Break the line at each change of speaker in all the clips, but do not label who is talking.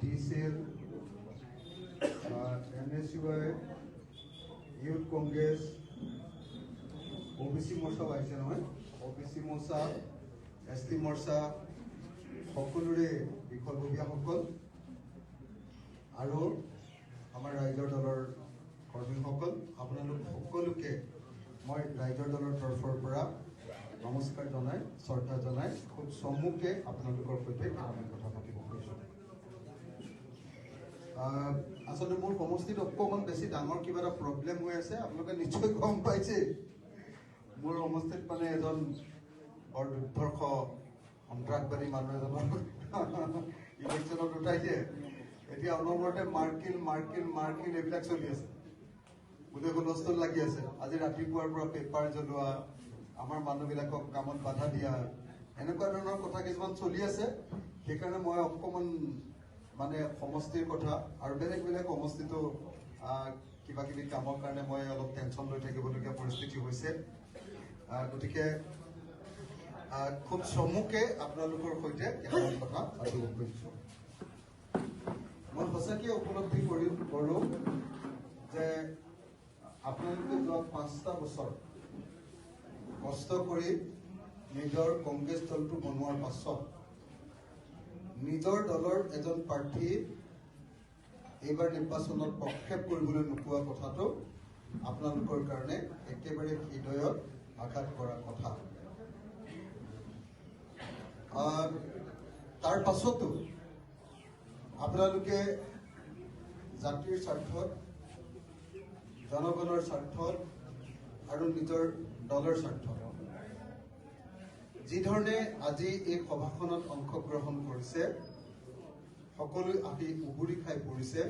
TCL, NSUI, Youth Congress, OBC Morcha আহিছে নহয়, OBC Morcha, ST Morcha, সকলোৰে বিকল্পীয়াসকল আৰু আমাৰ ৰাইজৰ দলৰ কৰ্মীসকল, আপোনালোক সকলোকে মই ৰাইজৰ দলৰ তৰফৰ পৰা নমস্কাৰ জনাই, শ্ৰদ্ধা জনাই খুব চমুকে আপোনালোকৰ সৈতে কেইটামান কথা পাতিব খুজিছোঁ। আচলতে মোৰ সমষ্টিত অকণমান বেছি ডাঙৰ কিবা এটা প্ৰব্লেম হৈ আছে, আপোনালোকে নিশ্চয় গম পাইছে। মোৰ সমষ্টিত মানে এজন বৰ দুৰ্ধৰ্ষ সন্ত্ৰাসবাদী মানুহ এজনৰ ইলেকশ্যনত উঠাইছে। এতিয়া অনবৰতে মাৰ্কিল এইবিলাক চলি আছে, গোটেই হুলস্থুল লাগি আছে। আজি ৰাতিপুৱাৰ পৰা পেপাৰ জ্বলোৱা, আমাৰ মানুহবিলাকক কামত বাধা দিয়া, এনেকুৱা ধৰণৰ কথা কিছুমান চলি আছে। সেইকাৰণে মই অকণমান মানে সমষ্টিৰ কথা আৰু বেলেগ সমষ্টিটো কিবা কিবি কামৰ কাৰণে মই অলপ টেনশ্যন লৈ থাকিবলগীয়া পৰিস্থিতি হৈছে। গতিকে খুব চমুকে আপোনালোকৰ সৈতে কেইটামান কথা পাতিব খুজিছোঁ। মই সঁচাকৈ উপলব্ধি কৰোঁ যে আপোনালোকে যোৱা 5টা বছৰ কষ্ট কৰি নিজৰ কংগ্ৰেছ দলটো বনোৱাৰ পাছত নিজৰ দলৰ এজন প্ৰাৰ্থী এইবাৰ নিৰ্বাচনত প্ৰক্ষেপ কৰিবলৈ নোপোৱা কথাটো আপোনালোকৰ কাৰণে একেবাৰে হৃদয়ত আঘাত কৰা কথা। তাৰ পাছতো আপোনালোকে জাতিৰ স্বাৰ্থত, জনগণৰ স্বাৰ্থত আৰু নিজৰ দলৰ স্বাৰ্থত যিধৰণে আজি এই সভাখনত অংশগ্ৰহণ কৰিছে, সকলো আহি উবুৰি খাই পৰিছে।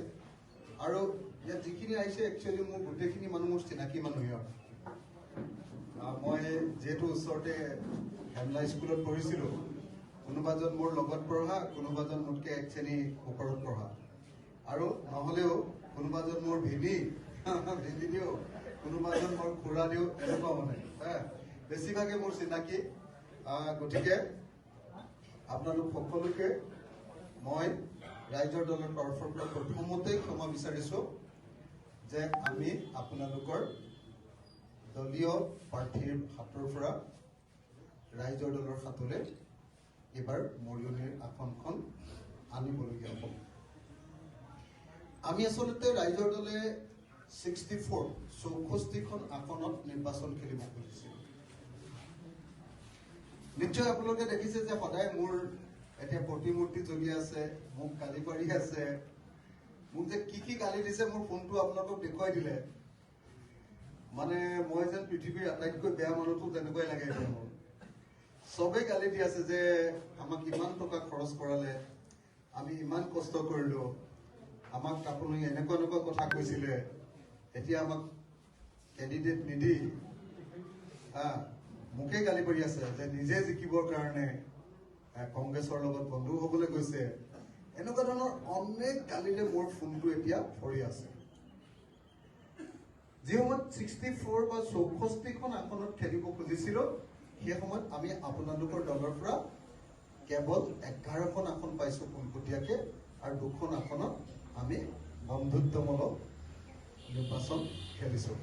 আৰু ইয়াত যিখিনি আহিছে একচুৱেলি মোৰ গোটেইখিনি মানুহ মোৰ চিনাকি মানুহ। মই যিহেতু ওচৰতে হেমলা স্কুলত পঢ়িছিলোঁ, কোনোবাজন মোৰ লগত পঢ়া, কোনোবাজন মোতকৈ এক শ্ৰেণী ওপৰত পঢ়া, আৰু নহ'লেও কোনোবাজন মোৰ ভিনিও, কোনোবাজন মোৰ খুৰাদিও, এনেকুৱা মানে বেছিভাগে মোৰ চিনাকি। গতিকে আপোনালোক সকলোকে মই ৰাইজৰ দলৰ তৰফৰ পৰা প্ৰথমতেই ক্ষমা বিচাৰিছোঁ যে আমি আপোনালোকৰ দলীয় প্ৰাৰ্থীৰ হাতৰ পৰা ৰাইজৰ দলৰ হাতলৈ এইবাৰ মৰিয়নিৰ আসনখন আনিবলগীয়া হ'ব। আমি আচলতে ৰাইজৰ দলে 64খন আসনত নিৰ্বাচন খেলিব খুজিছিল। নিশ্চয় আপোনালোকে দেখিছে যে সদায় মোৰ এতিয়া প্ৰতিমূৰ্তি জ্বলি আছে, মোক গালি পাৰি আছে। মোক যে কি গালি দিছে মোৰ ফোনটো আপোনালোকক দেখুৱাই দিলে মানে মই যেন পৃথিৱীৰ আটাইতকৈ বেয়া মানুহটো তেনেকুৱাই লাগে। এতিয়া মোৰ চবেই গালি দি আছে যে আমাক ইমান টকা খৰচ কৰালে, আমি ইমান কষ্ট কৰিলো, আমাক আপুনি এনেকুৱা কথা কৈছিলে, এতিয়া আমাক কেণ্ডিডেট নিদি মোকে গালি পাৰি আছে যে নিজে জিকিবৰ কাৰণে কংগ্ৰেছৰ লগত বন্ধু হ'বলৈ গৈছে। এনেকুৱা ধৰণৰ অনেক গালিৰে মোৰ ফোনটো এতিয়া ভৰি আছে। যি সময়ত 64 বা 64খন আসনত খেলিব খুজিছিলো, সেই সময়ত আমি আপোনালোকৰ দলৰ পৰা কেৱল 11খন আসন পাইছো পোনপটীয়াকে, আৰু 2খন আসনত আমি বন্ধুত্বমূলক নিৰ্বাচন খেলিছো।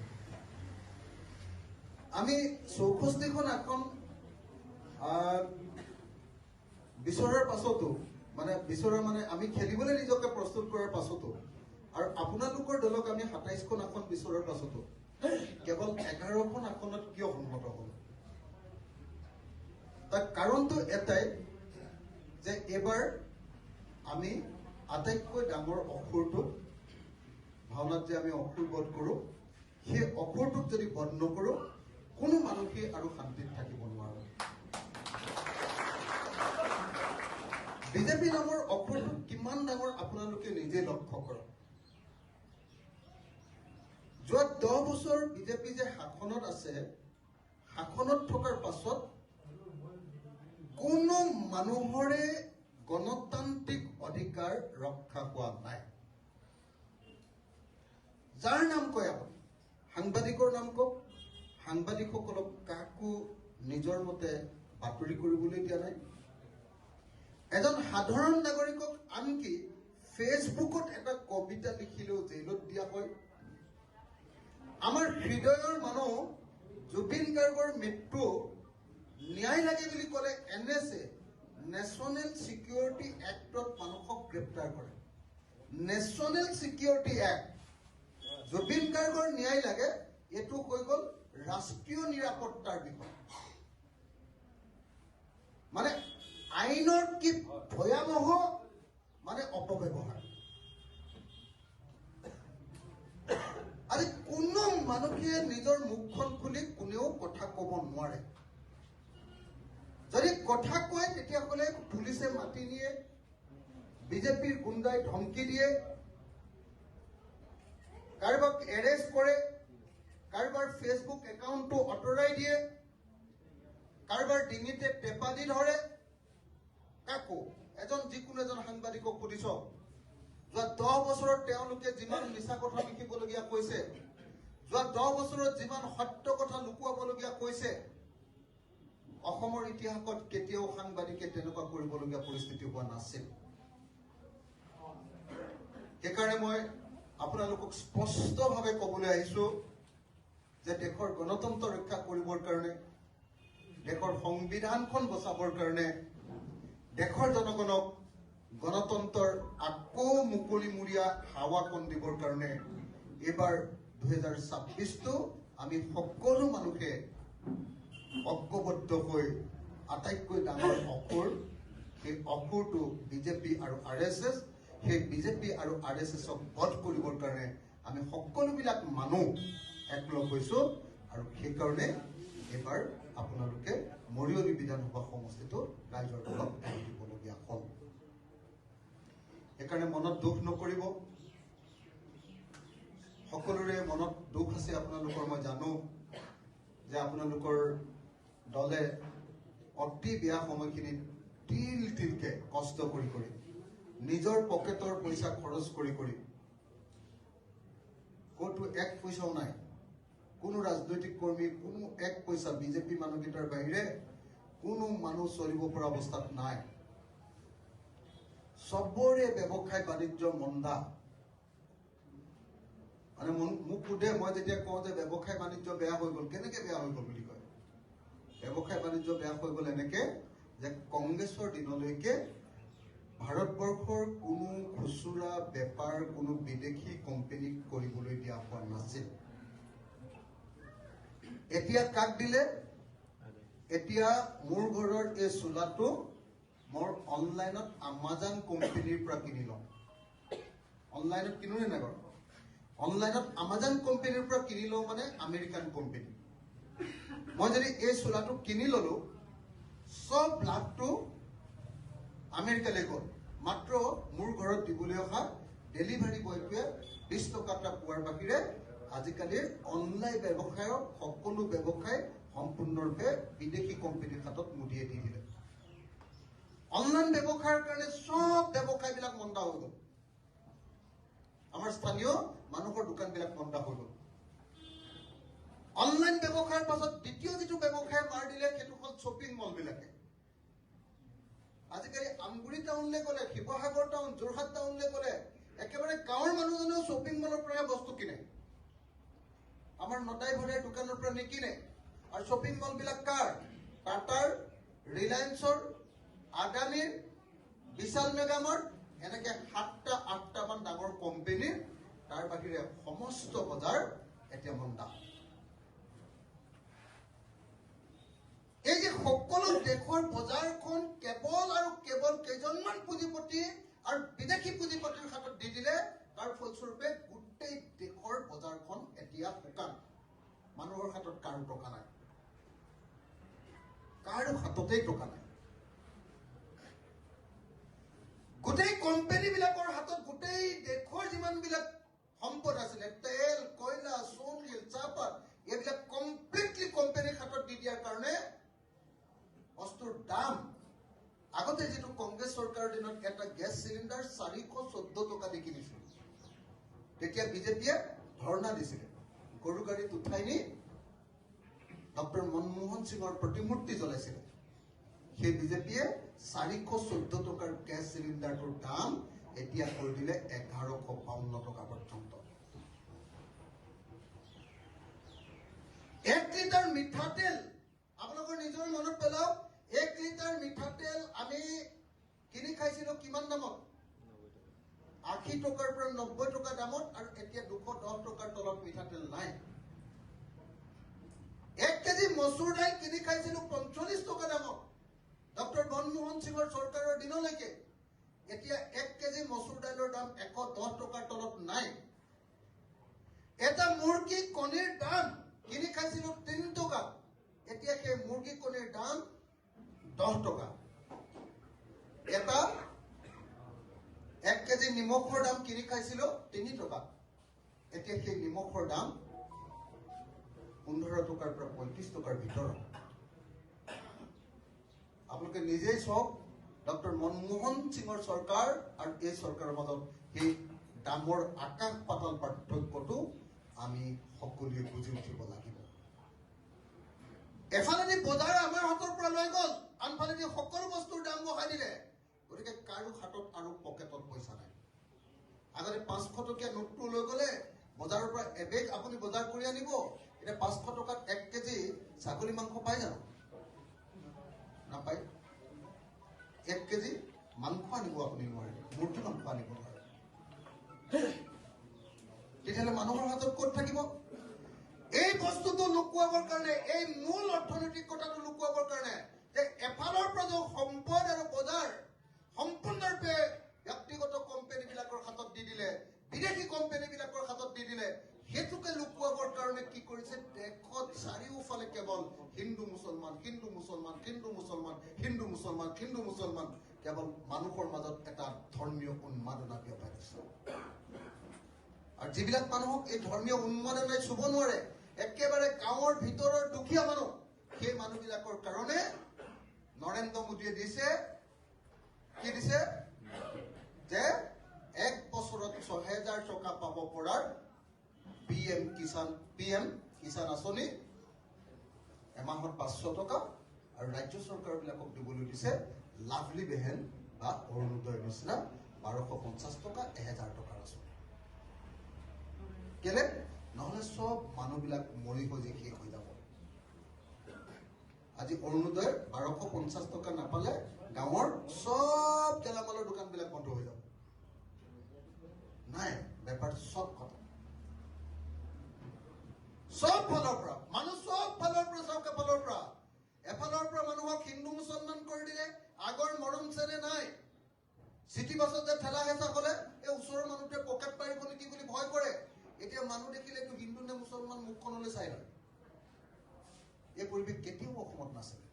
আমি 64খন আসন বিচৰাৰ পাছতো মানে আমি খেলিবলৈ নিজকে প্ৰস্তুত কৰাৰ পাছতো, আৰু আপোনালোকৰ দলক আমি 27খন আসন বিচৰাৰ পাছতো কেৱল 11খন আসনত কিয় সন্মত হ'ল? তাৰ কাৰণটো এটাই যে এইবাৰ আমি আটাইতকৈ ডাঙৰ অসুৰটোক, ভাওনাত যে আমি অসুৰ বধ কৰোঁ, সেই অসুৰটোক যদি বধ নকৰোঁ, কোনো মানুহেই আৰু শান্তিত থাকিব নোৱাৰে। বিজেপি নামৰ অসুৰটো কিমান ডাঙৰ আপোনালোকে নিজে লক্ষ্য কৰক। যোৱা 10 বছৰ বিজেপি যে শাসনত আছে, শাসনত থকাৰ পাছত কোনো মানুহৰে গণতান্ত্ৰিক অধিকাৰ ৰক্ষা হোৱা নাই। যাৰ নাম কয় আপুনি, সাংবাদিকৰ নাম কওক, সাংবাদিকসকলক কাকো নিজৰ মতে বাতৰি কৰিবলৈ দিয়া নাই। এজন সাধাৰণ নাগৰিকক আনকি ফেচবুকত এটা কবিতা লিখিলেও জেলত দিয়া হয়। আমাৰ হৃদয়ৰ মানুহ জুবিন গাৰ্গৰ মৃত্যু ন্যায় লাগে বুলি ক'লে NSA নেশ্যনেল ছিকিউৰিটি এক্টত মানুহক গ্ৰেপ্তাৰ কৰে। নেশ্যনেল ছিকিউৰিটি এক্ট, জুবিন গাৰ্গৰ ন্যায় লাগে, এইটো হৈ গ'ল ৰাষ্ট্ৰীয় নিৰাপত্তাৰ বিষয়। মানে আইনৰ কি ভয়াৱহ মানে অপব্যৱহাৰ। আজি কোনো মানুহে নিজৰ মুখখন খুলি কোনেও কথা ক'ব নোৱাৰে। যদি কথা কয় তেতিয়াহ'লে পুলিচে মাতি নিয়ে, বিজেপিৰ গুণ্ডাই ধমকি দিয়ে, কাৰোবাক এৰেষ্ট কৰে, কাৰোবাৰ ফেচবুক একাউণ্টটো আঁতৰাই দিয়ে, কাৰোবাৰ ডিঙিতে টেপা দি ধৰে। কাকো যিকোনো এজন সাংবাদিকক সুধিছ, যোৱা 10 বছৰত তেওঁলোকে যিমান মিছা কথা লিখিবলগীয়া কৈছে, যোৱা 10 বছৰত যিমান সত্য কথা লুকুৱাবলগীয়া কৈছে, অসমৰ ইতিহাসত কেতিয়াও সাংবাদিকে তেনেকুৱা কৰিবলগীয়া পৰিস্থিতি হোৱা নাছিল। সেইকাৰণে মই আপোনালোকক স্পষ্টভাৱে ক'বলৈ আহিছো যে দেশৰ গণতন্ত্ৰ ৰক্ষা কৰিবৰ কাৰণে, দেশৰ সংবিধানখন বচাবৰ কাৰণে, দেশৰ জনগণক গণতন্ত্ৰৰ আকৌ মুকলিমূৰীয়া হাৱাকণ দিবৰ কাৰণে এইবাৰ 2026টো আমি সকলো মানুহে ঐক্যবদ্ধ হৈ আটাইতকৈ ডাঙৰ অসুৰ, সেই অসুৰটো বিজেপি আৰু RSS, সেই বিজেপি আৰু RSSক বধ কৰিবৰ কাৰণে আমি সকলোবিলাক মানুহ একলগ হৈছো। আৰু সেইকাৰণে এইবাৰ আপোনালোকে মৰিয়নি বিধানসভা সমষ্টিটো ৰাইজৰ লগত দিবলগীয়া হ'ল। সেইকাৰণে মনত দুখ নকৰিব। সকলোৰে মনত দুখ আছে আপোনালোকৰ, মই জানো যে আপোনালোকৰ দলে অতি বেয়া সময়খিনিত তিলকে কষ্ট কৰি নিজৰ পকেটৰ পইচা খৰচ কৰি ক'তো এক পইচাও নাই। কোনো ৰাজনৈতিক কৰ্মী কোনো এক পইচা বিজেপি মানুহকেইটাৰ বাহিৰে কোনো মানুহ চলিব পৰা অৱস্থাত নাই। চবৰে ব্যৱসায় বাণিজ্য মন্দা। মানে মোক সোধে, মই যেতিয়া কওঁ যে ব্যৱসায় বাণিজ্য বেয়া হৈ গ'ল, কেনেকে বেয়া হৈ গ'ল বুলি কয়। ব্যৱসায় বাণিজ্য বেয়া হৈ গ'ল এনেকে যে কংগ্ৰেছৰ দিনলৈকে ভাৰতবৰ্ষৰ কোনো খুচুৰা বেপাৰ কোনো বিদেশী কোম্পানীক কৰিবলৈ দিয়া হোৱা নাছিল। এতিয়া কাক দিলে? এতিয়া মোৰ ঘৰৰ এই চোলাটো মোৰ অনলাইনত আমাজন কোম্পানীৰ পৰা কিনি লওঁ। অনলাইনত কিনো নে নাই বাৰু? অনলাইনত আমাজন কোম্পানীৰ পৰা কিনি লওঁ, মানে আমেৰিকান কোম্পানী। মই যদি এই চোলাটো কিনি ললো, চব লাভটো আমেৰিকালৈ গ'ল। মাত্ৰ মোৰ ঘৰত দিবলৈ অহা ডেলিভাৰী বয়টোৱে 20 টকা এটা পোৱাৰ বাহিৰে আজিকালিৰ অনলাইন ব্যৱসায়ৰ সকলো ব্যৱসায় সম্পূৰ্ণৰূপে বিদেশী কোম্পানীৰ হাতত মুঠিয়ে দি দিলে। অনলাইন ব্যৱসায়ৰ কাৰণে সব ব্যৱসায়বিলাক মন্দা হৈ গ'ল। আমাৰ স্থানীয় মানুহৰ দোকানবিলাক মন্দা হৈ গ'ল। অনলাইন ব্যৱসায়ৰ পাছত দ্বিতীয় যিটো ব্যৱসায় মাৰ দিলে সেইটো হ'ল শ্বপিং মলবিলাকে। আজিকালি আমগুৰি টাউনলৈ গ'লে, শিৱসাগৰ টাউন, যোৰহাট টাউনলৈ গ'লে একেবাৰে গাঁৱৰ মানুহজনেও শ্বপিং মলৰ পৰাহে বস্তু কিনে। আমাৰ নটাই ভৰাই দোকানৰ পৰা নিকিনে। আৰু শ্বপিং মলবিলাক কাৰ? টাটাৰ, ৰিলায়েন্সৰ, আদানীৰ, বিশাল মেগামাৰ্ট, এনেকে 7টা-8টা মান ডাঙৰ কোম্পানীৰ। তাৰ বাহিৰে সমস্ত বজাৰ এতিয়া মন্দা। এই যে সকলো দেশৰ বজাৰখন কেৱল আৰু কেৱল কেইজনমান পুঁজিপতি আৰু বিদেশী পুঁজিপতিৰ হাতত দি দিলে, তাৰ ফলস্বৰূপে গোটেই দেশৰ বজাৰখন এতিয়া শুকান। মানুহৰ হাতত কাৰো টকা নাই, কাৰো হাততেই টকা নাই। গোটেই কোম্পানীবিলাকৰ হাতত গোটেই দেশৰ যিমানবিলাক সম্পদ আছিলে, তেল, কয়লা, সোণ, শিল, চাহপাত, এইবিলাক কমপ্লিটলি কোম্পানীৰ হাতত দি দিয়াৰ কাৰণে বস্তুৰ দাম, আগতে যিটো কংগ্ৰেছ চৰকাৰৰ দিনত এটা গেছ চিলিণ্ডাৰ 414 টকা দি কিনিছিল, তেতিয়া বিজেপিয়ে ধৰ্ণা দিছিলে। গৰু গাড়ীত উঠাই নি ডক্টৰ মনমোহন সিঙৰ প্ৰতিমূৰ্তি জ্বলাইছিলে। সেই বিজেপিয়ে 414 টকাৰ গেছ চিলিণ্ডাৰটোৰ দাম এতিয়া কৰি দিলে 1152 টকা পৰ্যন্ত। 1 লিটাৰ মিঠাতেল আপোনালোকৰ নিজৰ মনত পেলাওক, 1 লিটাৰ মিঠাতেল আমি কিনি খাইছিলো কিমান দামত? 80 টকাৰ পৰা 90 টকা দামত, আৰু এতিয়া 210 টকাৰ তলত মিঠাতেল নাই। 1 কেজি মচুৰ দাইল কিনি খাইছিলো 45 টকা দামত ডক্টৰ মনমোহন সিঙৰ চৰকাৰৰ দিনলৈকে। এতিয়া 1 কেজি মচুৰ দাইলৰ দাম 110 টকাৰ তলত নাই। এটা মুৰ্গী কণীৰ দাম কিনি খাইছিলো 3 টকা, এতিয়া সেই মুৰ্গী কণীৰ দাম 10 টকা। এটা 1 কেজি নিমখৰ দাম কিনি খাইছিলো 3 টকা, এতিয়া সেই নিমখৰ দাম 15 টকাৰ পৰা 35 টকাৰ ভিতৰত। আপোনালোকে নিজেই চাওক, ডক্টৰ মনমোহন সিঙৰ চৰকাৰ আৰু এই চৰকাৰৰ মাজত সেই দামৰ আকাশ পাতাল পাৰ্থক্যটো আমি সকলোৱে বুজি উঠিব লাগিব। এফালেদি বজাৰ আমাৰ হাতৰ পৰা লৈ গ'ল, আনফালেদি সকলো বস্তুৰ দাম বঢ়াই দিলে। গতিকে কাৰো হাতত আৰু পকেটত পইচা নাই। আগতে 500 টকীয়া নোটটো লৈ গ'লে বজাৰৰ পৰা এবেগ আপুনি বজাৰ কৰি আনিব, এতিয়া 500 টকাত 1 কেজি ছাগলী মাংস পাই জানো? নাপায়। 1 কেজি মাংস আনিব আপুনি নোৱাৰে, মুৰ্গী মাংস আনিব নোৱাৰে। তেতিয়াহ'লে মানুহৰ হাতত ক'ত থাকিব? এই বস্তুটো লুকুৱাবৰ কাৰণে, এই মূল অৰ্থনৈতিক কথাটো লুকুৱাবৰ কাৰণে যে এফালৰ পৰা যে সম্পদ আৰু বজাৰ সম্পূৰ্ণৰূপে ব্যক্তিগত কোম্পানীবিলাকৰ হাতত দি দিলে, বিদেশী কোম্পানীবিলাকৰ হাতত দি দিলে, সেইটোকে লুকুৱাবৰ কাৰণে কি কৰিছে? দেশত চাৰিওফালে কেৱল হিন্দু মুছলমান, হিন্দু মুছলমান, হিন্দু মুছলমান, হিন্দু মুছলমান, হিন্দু মুছলমান, কেৱল মানুহৰ মাজত এটা ধৰ্মীয় উন্মাদনা বিয়পাই দিছে। আৰু যিবিলাক মানুহক এই ধৰ্মীয় উন্মাদনাই চুব নোৱাৰে, একেবাৰে গাঁৱৰ ভিতৰৰ দুখীয়া মানুহ, সেই মানুহবিলাকৰ কাৰণে নৰেন্দ্ৰ মোদীয়ে দিছে, কি দিছে? যে 1 বছৰত 6,000 টকা পাব পৰাৰ PM কিষাণ আঁচনি, এমাহত 500 টকা, আৰু ৰাজ্য চৰকাৰবিলাকক দিবলৈ দিছে লাভলী বেহেন বা অৰুণোদয়ৰ নিচিনা 1250 টকা, 1000 টকাৰ আঁচনি। কেলে? নহ'লে চব মানুহবিলাক মৰি সজি শেষ হৈ যাব। আজি অৰুণোদয় 1250 টকা নাপালে গাঁৱৰ চব গেলামালৰ দোকানবিলাক বন্ধ হৈ যাব। নাই, বেপাৰ চব খতম। চব ফালৰ পৰা মানুহ, চব ফালৰ পৰা, চব ফালৰ পৰা। এফালৰ পৰা মানুহক হিন্দু মুছলমান কৰি দিলে, আগৰ মৰম চেনে নাই। চিটি বাছত যে ঠেলা হেঁচা হ'লে এই ওচৰৰ মানুহটোৱে পকেট পাৰিব নেকি বুলি ভয় কৰে। এতিয়া মানুহ দেখিলে এইটো হিন্দু নে মুছলমান মুখখনলৈ চাই লয়। এই পৰিৱেশ কেতিয়াও অসমত নাছিলে।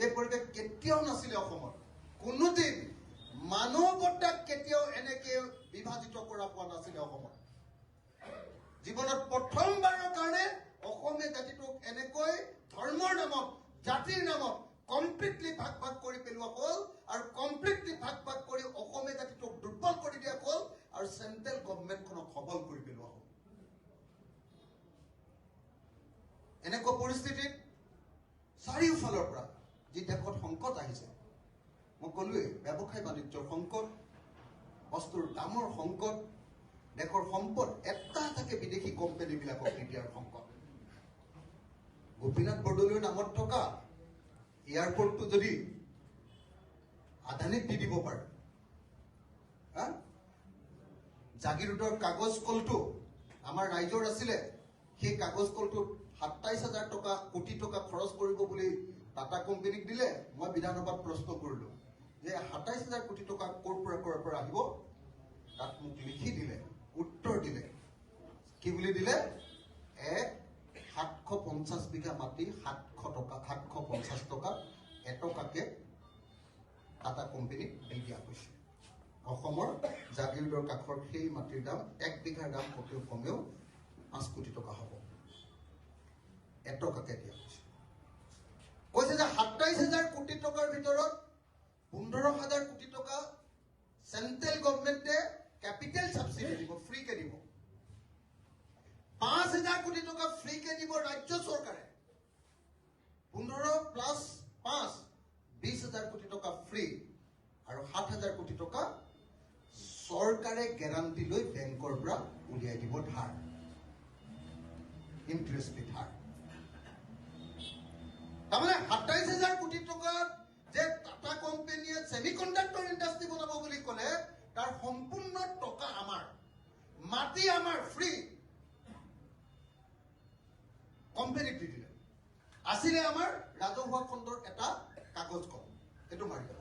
এই পৰিৱেশ কেতিয়াও নাছিলে অসমত। কোনোদিন মানৱতাক কেতিয়াও এনেকে বিভাজিত কৰা পোৱা নাছিলে অসমত। জীৱনত প্ৰথমবাৰৰ কাৰণে অসমীয়া জাতিটোক এনেকৈ ধৰ্মৰ নামত, জাতিৰ নামত কমপ্লিটলি ভাগ ভাগ কৰি পেলোৱা হ'ল, আৰু কমপ্লিটলি ভাগ ভাগ কৰি অসমীয়া জাতিটোক দুৰ্বল কৰি দিয়া হ'ল, আৰু চেন্ট্ৰেল গভৰ্ণমেণ্টখনক সবল কৰি পেলোৱা হ'ল। এনেকুৱা পৰিস্থিতিত চাৰিওফালৰ পৰা যি দেশত সংকট আহিছে, মই ক'লোৱেই, ব্যৱসায় বাণিজ্যৰ সংকট, বস্তুৰ দামৰ সংকট, দেশৰ সম্পদ এটা এটাকে বিদেশী কোম্পানীবিলাকক দি দিয়াৰ সংকট। গোপীনাথ বৰদলৈৰ নামত থকা এয়াৰপৰ্টটো যদি আদানীক দি দিব পাৰে, জাগিৰোডৰ কাগজ কলটো আমাৰ ৰাইজৰ আছিলে, সেই কাগজ কলটোত 27,000 কোটি টকা খৰচ কৰিব বুলি টাটা কোম্পানীক দিলে। মই বিধানসভাত প্ৰশ্ন কৰিলো যে 27,000 কোটি টকা ক'ৰ পৰা আহিব? তাত মোক লিখি দিলে, উত্তৰ দিলে, কি বুলি দিলে? 750 বিঘা মাটি 750 টকা এটকাকে টাটা কোম্পানীক দি দিয়া হৈছে। অসমৰ জাগিৰোডৰ কাষৰ সেই মাটিৰ দাম 1 বিঘাৰ দাম কমেও 5 কোটি টকা হ'ব, এটকাকে দিয়া হৈছে। কৈছে যে 27,000 কোটি টকাৰ ভিতৰত 15,000 কোটি টকা চেন্ট্ৰেল গভৰ্ণমেণ্টে কেপিটেল ছাবচিডি দিব, ফ্ৰীকে দিব। 5,000 কোটি টকা ফ্ৰীকে দিব ৰাজ্য চৰকাৰে। 15 + 5 20,000 কোটি টকা ফ্ৰী, আৰু 7,000 কোটি টকা চৰকাৰে গ্যাৰান্টি লৈ বেংকৰ পৰা উলিয়াই দিব ধাৰ, ইন্টাৰেষ্ট ফ্ৰী ধাৰ। তাৰমানে 27,000 কোটি টকা যে টাটা কোম্পানীয়ে সেমিকন্ডাক্টৰ ইণ্ডাষ্ট্ৰী বনাব বুলি ক'লে তাৰ সম্পূৰ্ণ টকা আমাৰ, মাটি আমাৰ ফ্ৰী, কোম্পানীক দি দিলে। আছিলে আমাৰ ৰাজহুৱা খণ্ডৰ এটা কাগজ কল, সেইটো মাৰি পেলালে।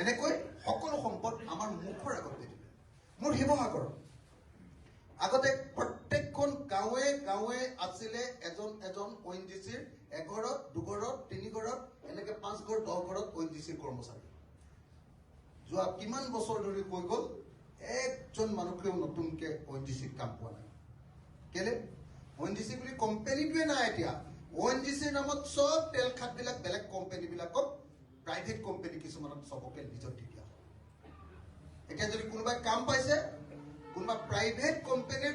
এনেকৈ সকলো সম্পদ আমাৰ মুখৰ আগত দি দিলে। মোৰ শিৱসাগৰত আগতে প্ৰত্যেকখন গাঁৱে গাঁৱে আছিলে এজন এজন ONGCৰ 1 ঘৰত 2 ঘৰত 3 ঘৰত এনেকে 5 ঘৰ 10 ঘৰত ONGCৰ কৰ্মচাৰী। যোৱা কিমান বছৰ ধৰি কৈ গ'ল একজন মানুহকেও নতুনকে ONGCৰ কাম পোৱা নাই। কেলে? ONGC বুলি কোম্পানীটোৱে নাই এতিয়া। ONGCৰ নামত চব তেল খাতবিলাক বেলেগ কোম্পানীবিলাকক প্ৰাইভেট কোম্পানী কিছুমানত চবকে নিজৰ দি দিয়া। এতিয়া যদি কোনোবাই কাম পাইছে, কোনোবা প্ৰাইভেট কোম্পানীৰ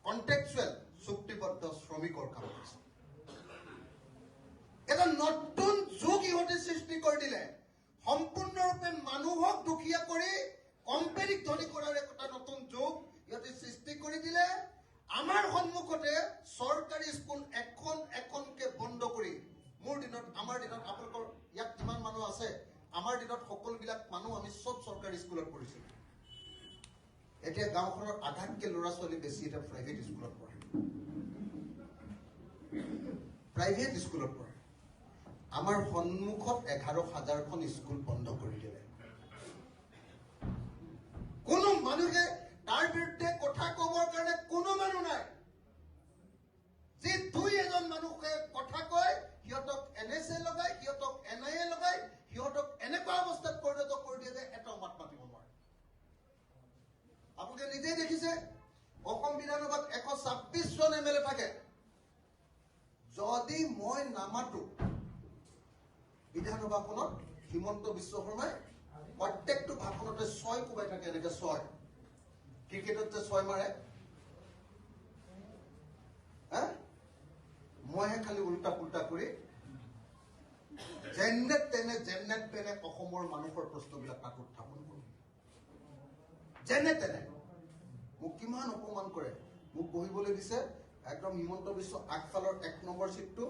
কন্ট্ৰেকচুৱেল চুক্তিবদ্ধ শ্ৰমিকৰ কাম পাইছে। এটা নতুন যুগ ইহঁতে সৃষ্টি কৰি দিলে। সম্পূৰ্ণৰূপে মানুহক দুখীয়া কৰি কোম্পানীক ধনী কৰাৰ এটা নতুন যুগ ইহঁতে সৃষ্টি কৰি দিলে। আমাৰ সন্মুখতে চৰকাৰী স্কুল এখন এখনকে বন্ধ কৰি, মোৰ দিনত, আমাৰ দিনত, আপোনালোকৰ ইয়াত যিমান মানুহ আছে, আমাৰ দিনত সকলোবিলাক মানুহ আমি চব চৰকাৰী স্কুলত পঢ়িছিলোঁ। এতিয়া গাঁওখনৰ আধাতকে ল'ৰা ছোৱালী বেছি এতিয়া প্ৰাইভেট স্কুলত পঢ়ে, প্ৰাইভেট স্কুলত পঢ়ে। আমাৰ সন্মুখত 11,000খন স্কুল বন্ধ কৰি দিলে। কোনো মানুহে তাৰ বিৰুদ্ধে কথা ক'বৰ কাৰণে কোনো মানুহ নাই। যি 2-এজন মানুহে কথা কয়, সিহঁতক NSA লগাই, সিহঁতক NIA লগাই, সিহঁতক এনেকুৱা অৱস্থাত পৰিণত কৰি দিয়ে যে এটাও মাত মাতিব নোৱাৰে। আপোনালোকে নিজেই দেখিছে, অসম বিধানসভাত 126 জন MLA থাকে। যদি মই নামাতো বিধানসভাখনত, হিমন্ত বিশ্ব শৰ্মাই প্ৰত্যেকটো ভাষণতে 6 কোবাই থাকে, এনেকে 6। ক্ৰিকেটত যে 6 মাৰে, মইহে খালি উল্টা পুল্টা কৰি যেনে তেনে অসমৰ মানুহৰ প্ৰশ্নবিলাক তাত উত্থাপন কৰোঁ। যেনে তেনে মোক কিমান অপমান কৰে। মোক বহিবলৈ দিছে একদম হিমন্ত বিশ্ব আগফালৰ 1 নম্বৰ চিটটো,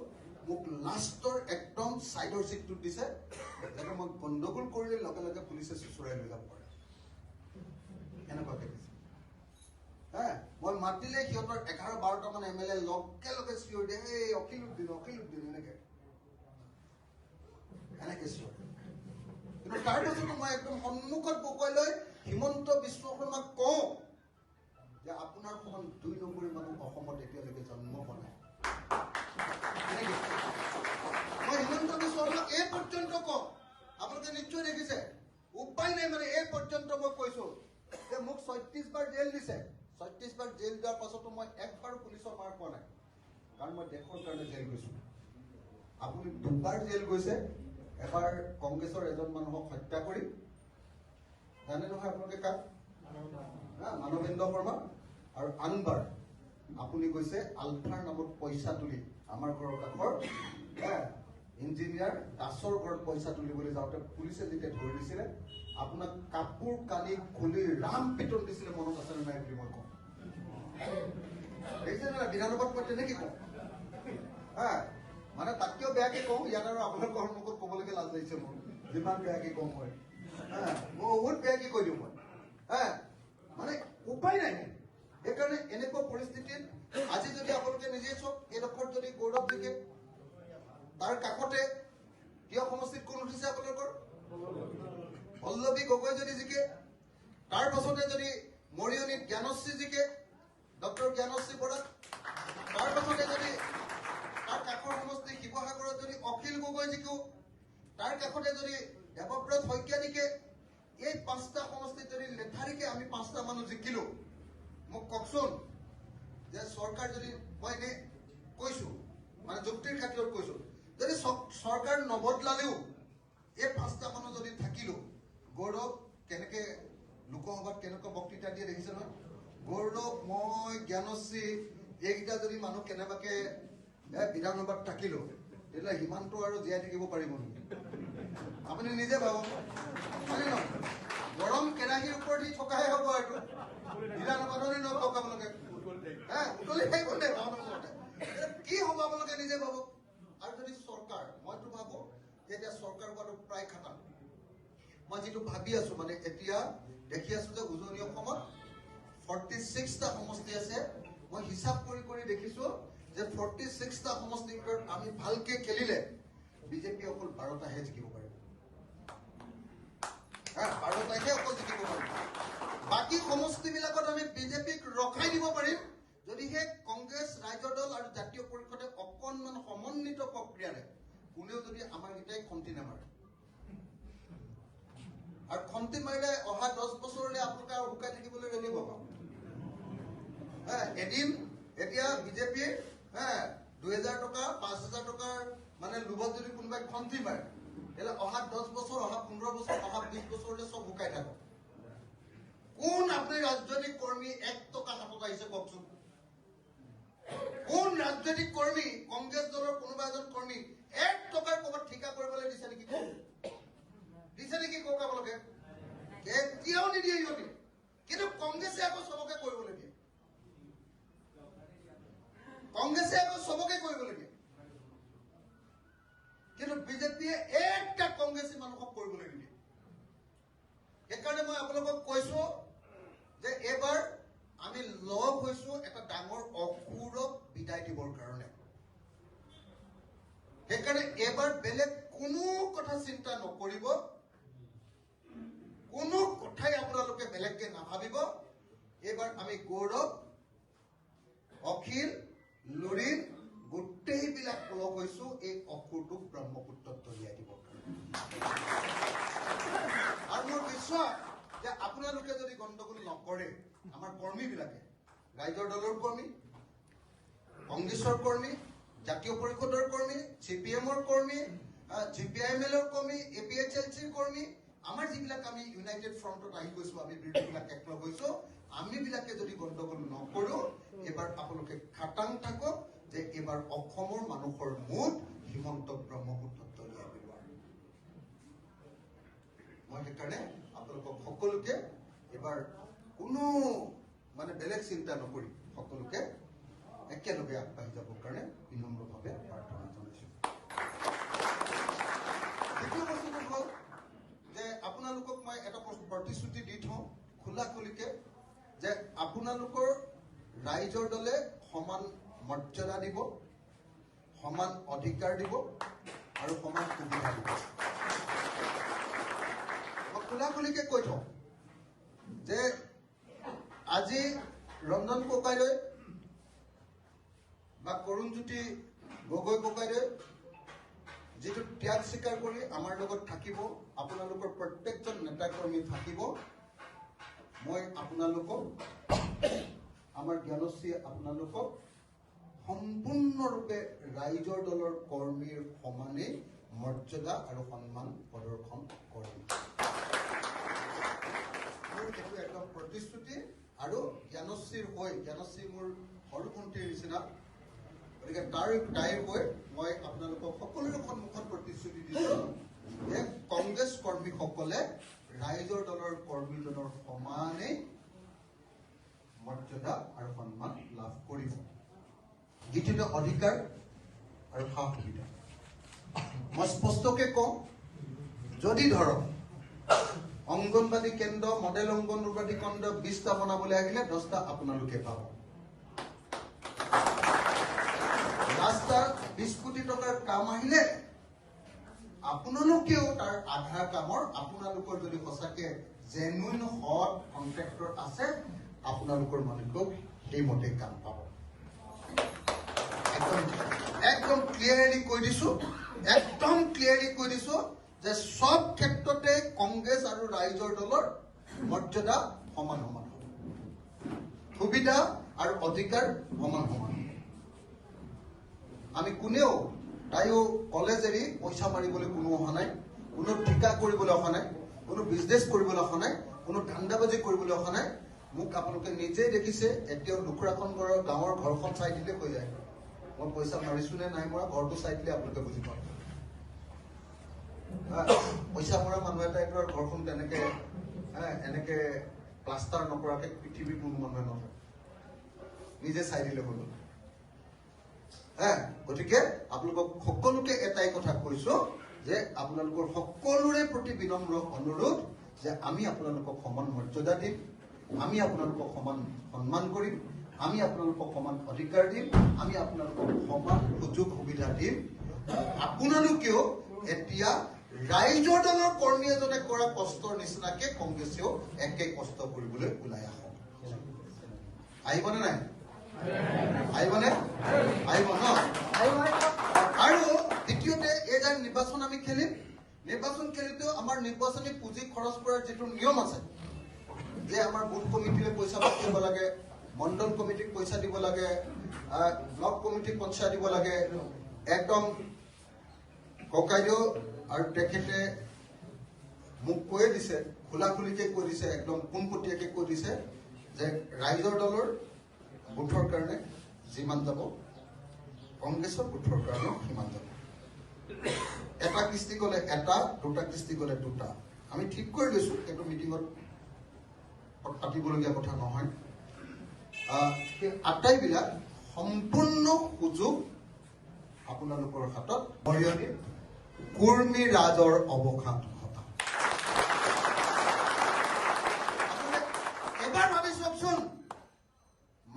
মোক লাষ্টৰ একদম চাইডৰ চিটটোত দিছে, যাতে মই গণ্ডগোল কৰিলে লগে লগে পুলিচে চুচুৰাই লৈ যাব পাৰে। এনেকুৱাকে দিছে। মই মাতিলে সিহঁতৰ 11-12টা মান MLA লগে লগে চিঞৰি দিয়ে, এই অখিল উদ্দিন এনেকে চিঞৰি। কিন্তু তাৰ পাছতো মই একদম সন্মুখত বহুৱাই লৈ হিমন্ত বিশ্ব শৰ্মাক কওঁ যে আপোনাৰ সমান 2 নম্বৰী মানুহ অসমত এতিয়ালৈকে জন্ম হোৱা নাই। মই হিমন্ত বিশ্ব শৰ্মাক এই পৰ্যন্ত কওঁ, আপোনালোকে নিশ্চয় দেখিছে, উপায় নাই মানে এই পৰ্যন্ত মই কৈছো যে মোক 36 বাৰ জেল দিছে। 36 বাৰ জেল দিয়াৰ পাছতো মই একবাৰো পুলিচৰ মাৰ খোৱা নাই, কাৰণ মই দেশৰ কাৰণে জেল গৈছো। আপুনি 2 বাৰ জেল গৈছে, এবাৰ কংগ্ৰেছৰ এজন মানুহক হত্যা কৰি, জানে নহয় আপোনালোকে কাক? মানৱেন্দ্ৰ শৰ্মা। আৰু আনবাৰ আপুনি গৈছে আলফাৰ নামত পইচা তুলি, আমাৰ ঘৰৰ কাষৰ ইঞ্জিনিয়াৰ দাসৰ ঘৰত পইচা তুলিবলৈ যাওঁতে পুলিচে যেতিয়া ধৰি দিছিলে, আপোনাক কাপোৰ কানি খুলি ৰাম পিটন দিছিলে, মনত আছে নে নাই বুলি মই কওঁ। দেখিছে না বিধানসভাত মই তেনেকে কওঁ। মানে তাতকেও বেয়াকে কওঁ, ইয়াত আৰু আপোনালোকৰ সন্মুখত ক'বলৈকে লাজ লাগিছে মোৰ, যিমান বেয়াকে কওঁ মই। বহুত বেয়াকে কৈ দিওঁ মই। মানে উপায় নাই। সেইকাৰণে এনেকুৱা পৰিস্থিতিত আজি যদি আপোনালোকে নিজে চাওক, এইডোখৰত যদি গৌৰৱ জিকে, তাৰ কাষতে কিয় সমষ্টিত কোন উঠিছে আপোনালোকৰ? পল্লৱী গগৈ যদি জিকে, তাৰ পাছতে যদি মৰিয়নীত জ্ঞানশ্ৰী জিকে, ডক্টৰ জ্ঞানশ্ৰী বৰা, তাৰ পাছতে যদি তাৰ কাষৰ সমষ্টি শিৱসাগৰত যদি অখিল গগৈ জিকো, তাৰ কাষতে যদি দেৱব্ৰত শইকীয়া জিকে, এই 5টা সমষ্টিত যদি লেঠাৰিকে আমি 5টা মানুহ জিকিলো, মোক কওকচোন যে চৰকাৰ যদি, মই এনে কৈছো মানে যুক্তিৰ খাতিৰত কৈছো, যদি চৰকাৰ নবদলালেও এই 5টা মানুহ যদি থাকিলো, গৌৰৱ কেনেকে লোকসভাত কেনেকুৱা বক্তৃতা দিয়ে দেখিছে নহয়? গৌৰৱ, মই, জ্ঞানশ্ৰী, এইকেইটা যদি মানুহ কেনেবাকে বিধানসভাত থাকিলো, তেতিয়াহ'লে সিমানটো আৰু জীয়াই থাকিব পাৰিব নেকি? আপুনি নিজে ভাবক, হয় নহয়? গৰম কেৰাহীৰ ওপৰত দি থকাহে হ'ব এইটো। ঢিলা নপাতনি নকওক আপোনালোকে, উতলি থাকিব দে কি হ'ব আপোনালোকে নিজে ভাবক। আৰু যদি চৰকাৰ, মইতো ভাবো যে এতিয়া চৰকাৰ হোৱাটো প্ৰায় খাটাং। মই যিটো ভাবি আছো মানে এতিয়া দেখি আছো যে উজনি অসমত 46টা সমষ্টি আছে। মই হিচাপ কৰি কৰি দেখিছো যে 46টা সমষ্টিৰ ভিতৰত আমি ভালকে খেলিলে বিজেপি অকল 12টাহে জিকিব পাৰিব। 12টাহে অকল জিকিব পাৰিব। বাকী সমষ্টিবিলাকত আমি বিজেপিক ৰখাই দিব পাৰিম যদিহে কংগ্ৰেছ, ৰাইজৰ দল আৰু জাতীয় পৰিষদে অকণমান সমন্বিত প্ৰক্ৰিয়াৰে কোনেও যদি আমাৰ গীতাই খন্তি নামাৰে। আৰু খন্তি মাৰিলে অহা 10 বছৰলৈ আপোনালোকে আৰু শুকাই থাকিবলৈ ৰেডি পাব। এদিন এতিয়া বিজেপিৰ 2000 টকা 5000 টকাৰ মানে লোভত যদি কোনোবাই খন্তি মাৰে, তেতিয়াহ'লে অহা 10 বছৰ, অহা 15 বছৰ, অহা 20 বছৰলৈ চব শুকাই থাকক। কোন আপুনি ৰাজনৈতিক কৰ্মী 1 টকা হাতত আহিছে কওকচোন? কোন ৰাজনৈতিক কৰ্মী, কংগ্ৰেছ দলৰ কোনোবা এজন কৰ্মী 1 টকাৰ ক'ৰবাত ঠিকা কৰিবলৈ দিছে নেকি? দিছে নেকি কওক আপোনালোকে? কেতিয়াও নিদিয়ে ইহঁতে। কিন্তু কংগ্ৰেছে আকৌ চবকে কৰিবলৈ দিয়ে। কংগ্ৰেছে আকৌ চবকে কৰিবলৈ দিয়ে। কিন্তু বিজেপিয়ে একটা কংগ্ৰেছী মানুহক কৰিবলৈ নিদিয়ে। সেইকাৰণে মই আপোনালোকক কৈছো যে এইবাৰ আমি লগ হৈছো এটা ডাঙৰ অসুৰক বিদায় দিবৰ কাৰণে। সেইকাৰণে এইবাৰ বেলেগ কোনো কথা চিন্তা নকৰিব, কোনো কথাই আপোনালোকে বেলেগকে নাভাবিব। এইবাৰ আমি গৌৰৱ, অখিল, লুৰিণ গোটেইবিলাক লগ হৈছো এই অসুৰটোক ব্ৰহ্মপুত্ৰত দলিয়াই দিবৰ কাৰণে। আৰু মোৰ বিশ্বাস যে আপোনালোকে যদি গণ্ডগোল নকৰে, আমাৰ কৰ্মীবিলাকে, ৰাইজৰ দলৰ কৰ্মী, কংগ্ৰেছৰ কৰ্মী, জাতীয় পৰিষদৰ কৰ্মী, CPM-ৰ কৰ্মী, GPIML-ৰ কৰ্মী, APHLC-ৰ কৰ্মী, আমাৰ যিবিলাক আমি ইউনাইটেড ফ্ৰণ্টত আহি গৈছো, আমি বিৰোধীবিলাক একলগ হৈছো, আমিবিলাকে যদি গণ্ডগোল নকৰো, এইবাৰ আপোনালোকে খাটাং থাকক যে এইবাৰ অসমৰ মানুহৰ মুঠ হিমন্তক ব্ৰহ্মপুত্ৰত দলিয়াই দিব। মই সেইকাৰণে আপোনালোকক সকলোকে এইবাৰ কোনো মানে বেলেগ চিন্তা নকৰি সকলোকে একেলগে আগবাঢ়ি যাবৰ কাৰণে বিনম্ৰভাৱে প্ৰাৰ্থনা জনাইছো। দ্বিতীয় বস্তুটো হ'ল যে আপোনালোকক মই এটা প্ৰতিশ্ৰুতি দি থওঁ খোলাখুলিকে যে আপোনালোকৰ ৰাইজৰ দলে সমান মৰ্যাদা দিব, সমান অধিকাৰ দিব আৰু সমান সুবিধা দিব। মই খোলাখুলিকে কৈ থওঁ যে আজি ৰঞ্জন ককাইদেউ বা কৰুণজ্যোতি গগৈ ককাইদেউ যিটো ত্যাগ স্বীকাৰ কৰি আমাৰ লগত থাকিব, আপোনালোকৰ প্ৰত্যেকজন নেতাকৰ্মী থাকিব, মই আপোনালোকক, আমাৰ জ্ঞানশ্ৰী আপোনালোকক সম্পূৰ্ণৰূপে ৰাইজৰ দলৰ কৰ্মীৰ সমানেই মৰ্যাদা আৰু সন্মান প্ৰদৰ্শন কৰিম। মোৰ এইটো একদম প্ৰতিশ্ৰুতি। আৰু জ্ঞানশ্ৰীৰ হৈ, জ্ঞানশ্ৰী মোৰ সৰু ভণ্টিৰ নিচিনা, গতিকে তাইৰ হৈ মই আপোনালোকক সকলোৰে সন্মুখত প্ৰতিশ্ৰুতি দিছো যে কংগ্ৰেছ কৰ্মীসকলে ৰাইজৰ দলৰ কৰ্মীজনৰ সমানেই মৰ্যাদা আৰু সন্মান লাভ কৰিব। দ্বিতীয়তে অধিকাৰ আৰু সা সুবিধা। মই স্পষ্টকে কওঁ, যদি ধৰক অংগনবাদী কেন্দ্ৰ, মডেল অংগনবাদী কেন্দ্ৰ 20টা বনাবলৈ আহিলে 10টা আপোনালোকে পাব। ৰাস্তাৰ 20 কোটি টকাৰ কাম আহিলে আপোনালোকেও তাৰ আধা কামৰ, আপোনালোকৰ যদি সঁচাকে জেনুইন হট কন্ট্ৰেক্টৰ আছে, আপোনালোকৰ মানুহক সেইমতে কাম পাব। একদম ক্লিয়াৰলি কৈ দিছো, একদম ক্লিয়াৰলি কৈ দিছো যে সব ক্ষেত্ৰতে কংগ্ৰেছ আৰু ৰাইজৰ দলৰ মৰ্যাদা সমান সমান হ'ব, সুবিধা আৰু অধিকাৰ সমান সমান। আমি কোনেও তাইও কলেজ এৰি পইচা মাৰিবলৈ কোনো অহা নাই, কোনো ঠিকা কৰিবলৈ অহা নাই, কোনো বিজনেছ কৰিবলৈ অহা নাই, কোনো ধান্দাবাজি কৰিবলৈ অহা নাই। মোক আপোনালোকে নিজেই দেখিছে, এতিয়াও দুখৰাখন গাঁৱৰ ঘৰখন চাই দিলে হৈ যায়। মই পইচা মাৰিছো নে নাই মৰা ঘৰটো চাই দিলে আপোনালোকে বুজি পাব। পইচা মৰা মানুহ এটাই ঘৰখন তেনেকে এনেকে প্লাষ্টাৰ নকৰাকে পৃথিৱীৰ কোনো মানুহে নথয়, নিজে চাই দিলে হ'ল। গতিকে আপোনালোকক সকলোকে এটাই কথা কৈছো যে আপোনালোকৰ সকলোৰে প্ৰতি বিনম্ৰ অনুৰোধ যে আমি আপোনালোকক সমান মৰ্যাদা দিম, আমি আপোনালোকক সমান সন্মান কৰিম, আমি আপোনালোকক সমান অধিকাৰ দিম, আমি আপোনালোকক সমান সুযোগ সুবিধা দিম। আপোনালোকেও এতিয়া ৰাইজৰ দলৰ কৰ্মী এজনে কৰা কষ্টৰ নিচিনাকে কংগ্ৰেছেও একে কষ্ট কৰিবলৈ ওলাই আহক। আহিবনে নাই? আহিবনে? আহিব ন? আৰু দ্বিতীয়তে এই যে নিৰ্বাচন আমি খেলিম, নিৰ্বাচন খেলিতেও আমাৰ নিৰ্বাচনী পুঁজি খৰচ কৰাৰ যিটো নিয়ম আছে, যে আমাৰ বুথ কমিটিলৈ পইচা দিব লাগে, মণ্ডল কমিটিক পইচা দিব লাগে, ব্লক কমিটিক পইচা দিব লাগে, একদম ককাইদেউ আৰু তেখেতে মোক কৈয়ে দিছে, খোলাখুলিকে কৈ দিছে, একদম পোনপটীয়াকে কৈ দিছে যে ৰাইজৰ দলৰ বুথৰ কাৰণে যিমান যাব, কংগ্ৰেছৰ বুথৰ কাৰণেও সিমান যাব। এটা কিস্তি গ'লে এটা, দুটা কিস্তি গ'লে দুটা। আমি ঠিক কৰি লৈছো, সেইটো মিটিঙত পাতিবলগীয়া কথা নহয়। সেই আটাইবিলাক সম্পূৰ্ণ সুযোগ আপোনালোকৰ হাতত। মৰিয়নি কুৰ্মী ৰাজৰ অৱসান ঘটা। এবাৰ ভাবি চাওকচোন,